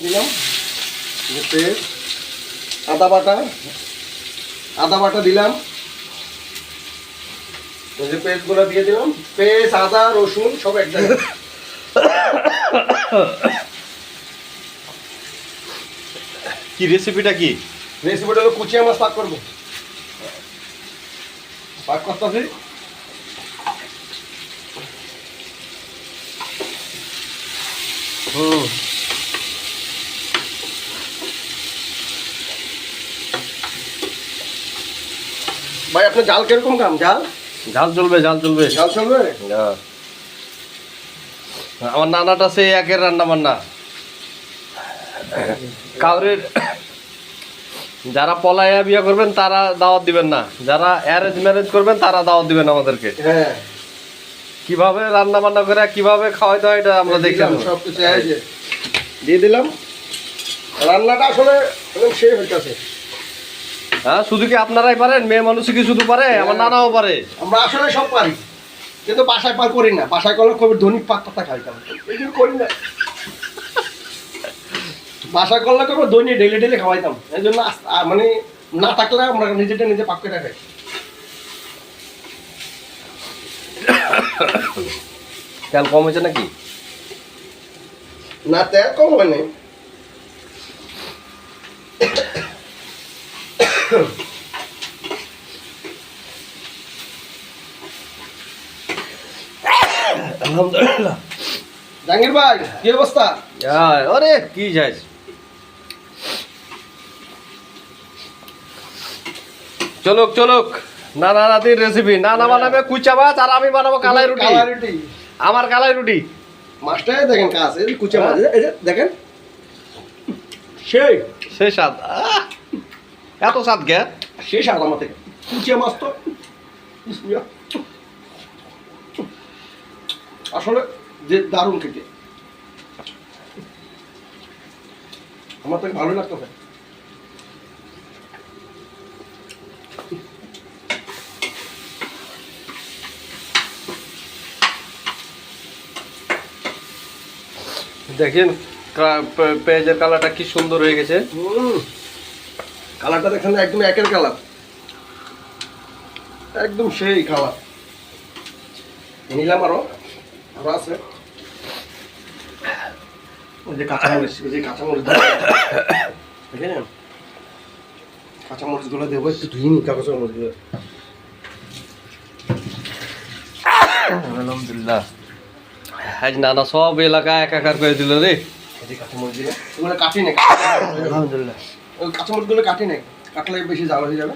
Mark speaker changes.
Speaker 1: দিলাম পেস্ট, আদা বাটা দিলাম, এই যে পেস্টগুলো দিয়ে দিলাম, পেস্ট আদা রসুন সব এক জায়গায়।
Speaker 2: কি রেসিপিটা কি?
Speaker 1: রেসিপিটা হলো কুচিয়া মাছ পাক করবো, পাক করতেছি। ভাই আপনার জাল কিরকম খান? জাল
Speaker 2: ঝাল চলবে, ঝাল চলবে।
Speaker 1: জাল চলবে।
Speaker 2: হ্যাঁ। আমার নানাটা সেই একের রান্না বান্না। কাউরের যারা পলাইয়া বিয়ে করবেন তারা দাওয়াত দিবেন না, যারা অ্যারেঞ্জ ম্যারেজ করবেন তারা দাওয়াত দিবেন আমাদেরকে।
Speaker 1: হ্যাঁ,
Speaker 2: কিভাবে রান্না বান্না করে কিভাবে খাওয়াইতে হয় এটা আমরা দেখলাম।
Speaker 1: সব কিছু দিয়ে দিলাম। রান্নাটা আসলে একদম শেষ হইতেছে।
Speaker 2: হ্যাঁ, শুধু কি আপনারাই পারেন? মেয়ে মানুষ কি শুধু পারে? আমার নানাও পারে।
Speaker 1: আমরা আসলে সব পারি, কিন্তু বাসায় পার করি না। বাসায় করলে খুব ধনিক পাক পাতা খাইতাম, এই জন্য করি না। বাসায় করলে খুব দই ঢেলে ঢেলে খাওয়াইতাম, এই জন্য মানে না থাকলে আমরা নিজেটা নিজে পাক করে খাই।
Speaker 2: তেল কম হয়েছে নাকি?
Speaker 1: না, তেল কম হয়নি।
Speaker 2: আলহামদুলিল্লাহ।
Speaker 1: জাহাঙ্গীর ভাই কি অবস্থা?
Speaker 2: আরে কি যায়, চলুক চলুক। নানা নাতির রেসিপি। নানা বানাবে কুচা মাছ আর আমি বানাবো কালাই রুটি। আমার কালাই রুটি।
Speaker 1: মাছটাই দেখেন কাজ, এই কুচা মাছ, এই যে দেখেন সেই
Speaker 2: সে স্বাদ। এত স্বাদ গে?
Speaker 1: সেই স্বাদ আমার থেকে। কুচা মাছ তো আসলে যে দারুণ খেতে, আমার থেকে ভালোই লাগতো।
Speaker 2: দেখেন পেঁয়াজের কালারটা কি সুন্দর হয়ে গেছে।
Speaker 1: কালারটা দেখেন, একদম একের কালার, একদম সেই কালার। নিলাম আরো আছে, ওই যে কাঁচামরিচ, ওই যে কাঁচামরিচ দেখেন, কাঁচামরিচ গুলো দেবো একটু ধুয়ে নি। কাঁচামরিচ গুলো
Speaker 2: আলহামদুলিল্লাহ। আজ নানা সব এলাকা একাকার করে দিল রে।
Speaker 1: এই যে কাঁচামরিচ গুলো কাটি নে,
Speaker 2: আলহামদুলিল্লাহ।
Speaker 1: ওই কাঁচামরিচ গুলো কাটি নে, কাটলে বেশি ঝাল হয়ে যাবে।